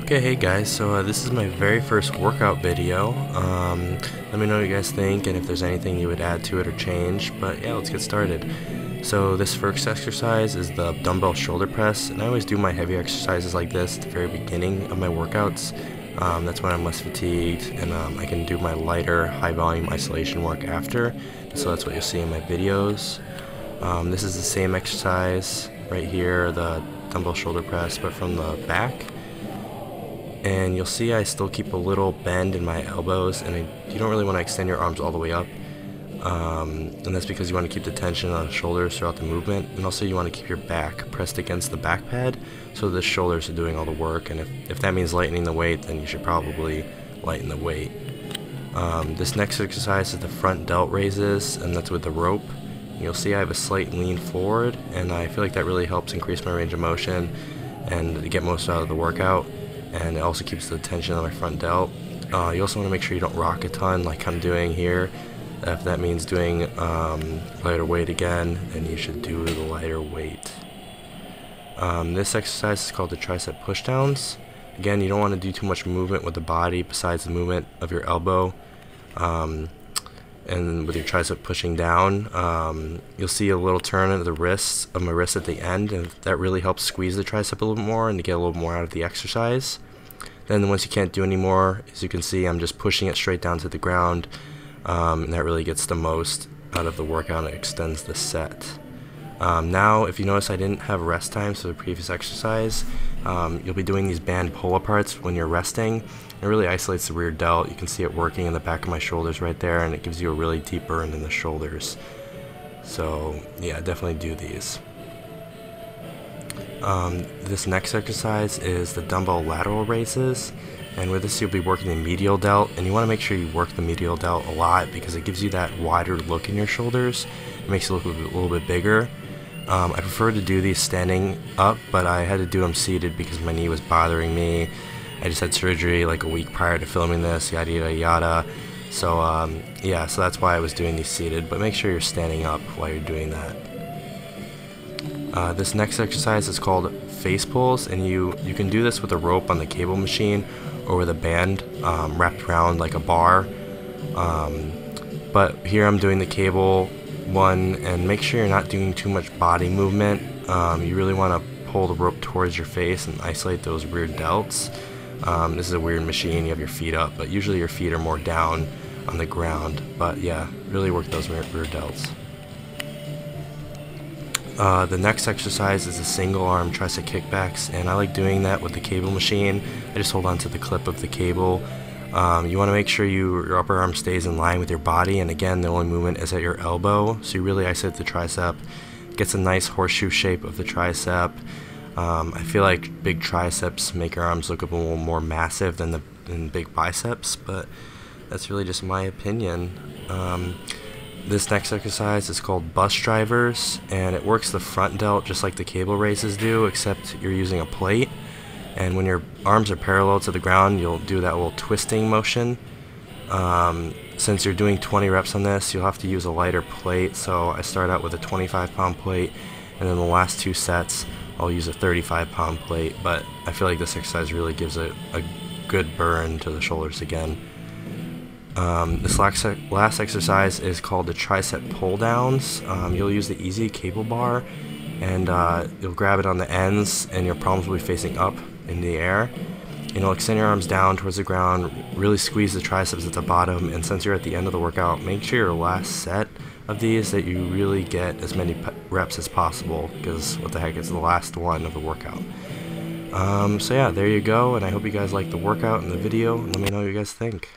Okay, hey guys, so this is my very first workout video. Let me know what you guys think and if there's anything you would add to it or change, but yeah, let's get started. So this first exercise is the dumbbell shoulder press, and I always do my heavy exercises like this at the very beginning of my workouts. That's when I'm less fatigued, and I can do my lighter, high volume isolation work after, so that's what you'll see in my videos. This is the same exercise right here, the dumbbell shoulder press, but from the back. And you'll see I still keep a little bend in my elbows, and you don't really want to extend your arms all the way up, and that's because you want to keep the tension on the shoulders throughout the movement, and also you want to keep your back pressed against the back pad so the shoulders are doing all the work. And if that means lightening the weight, then you should probably lighten the weight. This next exercise is the front delt raises, and that's with the rope. You'll see I have a slight lean forward, and I feel like that really helps increase my range of motion and get most out of the workout. And it also keeps the tension on my front delt. You also want to make sure you don't rock a ton like I'm doing here. If that means doing lighter weight again, then you should do the lighter weight. This exercise is called the Tricep Pulldowns. Again, you don't want to do too much movement with the body besides the movement of your elbow. And with your tricep pushing down, you'll see a little turn of the wrists of my wrist at the end, and that really helps squeeze the tricep a little bit more and to get a little more out of the exercise. Then once you can't do any more, as you can see, I'm just pushing it straight down to the ground, and that really gets the most out of the workout and extends the set. Now, if you notice I didn't have rest times for the previous exercise, you'll be doing these band pull-aparts when you're resting. It really isolates the rear delt. You can see it working in the back of my shoulders right there, and it gives you a really deep burn in the shoulders. So yeah, definitely do these. This next exercise is the dumbbell lateral raises, and with this you'll be working the medial delt, and you want to make sure you work the medial delt a lot because it gives you that wider look in your shoulders. It makes it look a little bit bigger. I prefer to do these standing up, but I had to do them seated because my knee was bothering me. I just had surgery like a week prior to filming this, yada yada yada. So yeah, so that's why I was doing these seated, but make sure you're standing up while you're doing that. This next exercise is called face pulls, and you can do this with a rope on the cable machine or with a band wrapped around like a bar. But here I'm doing the cable one, and make sure you're not doing too much body movement. You really want to pull the rope towards your face and isolate those rear delts. This is a weird machine, you have your feet up, but usually your feet are more down on the ground. But yeah, really work those rear delts. The next exercise is a single arm Tricep Kickbacks, and I like doing that with the cable machine. I just hold on to the clip of the cable. You want to make sure your upper arm stays in line with your body, and again, the only movement is at your elbow, so you really isolate the tricep. It gets a nice horseshoe shape of the tricep. I feel like big triceps make your arms look a little more massive than big biceps, but that's really just my opinion. This next exercise is called bus drivers, and it works the front delt just like the cable raises do, except you're using a plate. And when your arms are parallel to the ground, you'll do that little twisting motion. Since you're doing 20 reps on this, you'll have to use a lighter plate, so I start out with a 25-pound plate, and then the last two sets I'll use a 35-pound plate, but I feel like this exercise really gives a good burn to the shoulders again. This last exercise is called the Tricep Pulldowns. You'll use the easy cable bar, and you'll grab it on the ends, and your palms will be facing up in the air. You'll extend your arms down towards the ground, really squeeze the triceps at the bottom, and since you're at the end of the workout, make sure your last set of these that you really get as many reps as possible, because what the heck, it's the last one of the workout. So yeah, there you go, and I hope you guys liked the workout and the video, and let me know what you guys think.